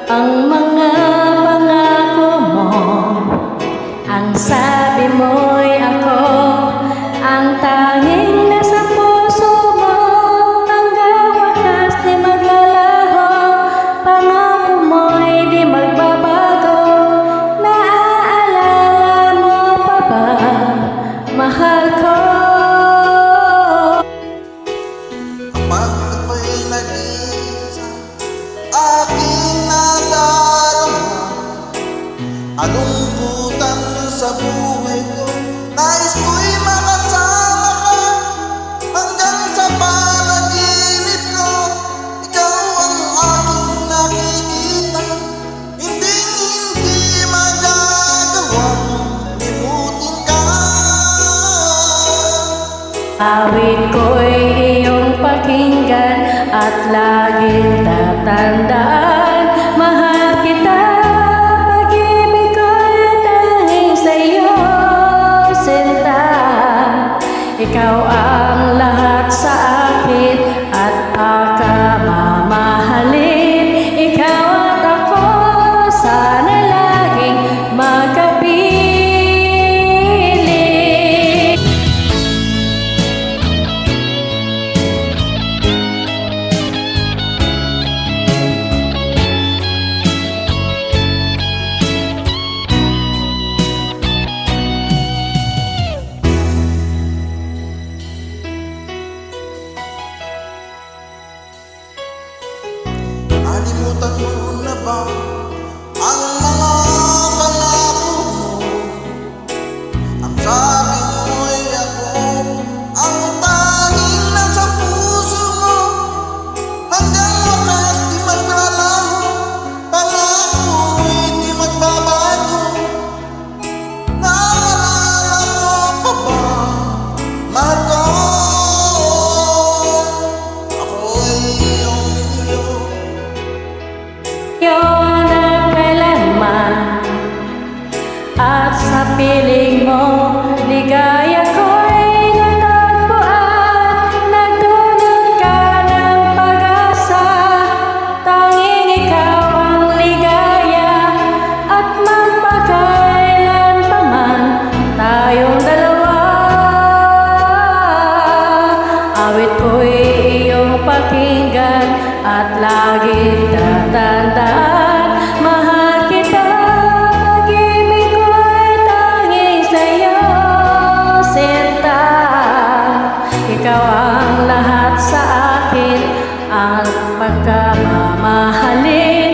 ang mga pangako mo. Ang sabi mo'y ako ang tanging nasa puso mo. Hanggang wakas di maglalaho, pangako mo'y di magbabago. Naaalala mo pa ba, mahal ko? Kapag ako'y nag-iisa, aking nadarama alungkutan sa buhay ko. Nais ko'y makasama ka hanggang sa panaginip ko. Ikaw ang aking nakikita, hindi magagawang limutin ka. Awit ko'y iyong pakinggan at laging tatandaan. Mahal kita, pag-ibig ko'y tanging sa'yo, sinta. Ikaw ang lahat sa akin at mamahalin. Ikaw at ako, sana laging magkapiling. Nalimutan mo na ba ang mga pangako mo? Ang sabi mo'y ako ang tanging nasa puso mo. Hanggang wakas di maglalaho, pangako mo'y di magbabago. Naalala mo pa ba, mahal ko? Ako'y iyong iyo. Yun ang kailanman at sa piling mo, ligaya ko'y natagpuan. Nagdulot ka ng pag-asa, tanging ikaw ang ligaya. At magpakailan pa man tayong dalawa, awit ko'y iyong pakinggan at laging tatandaan. Mahal kita, pag-ibig ko'y tanging sa'yo, sinta. Ikaw ang lahat sa akin, ang pagkamamahalin.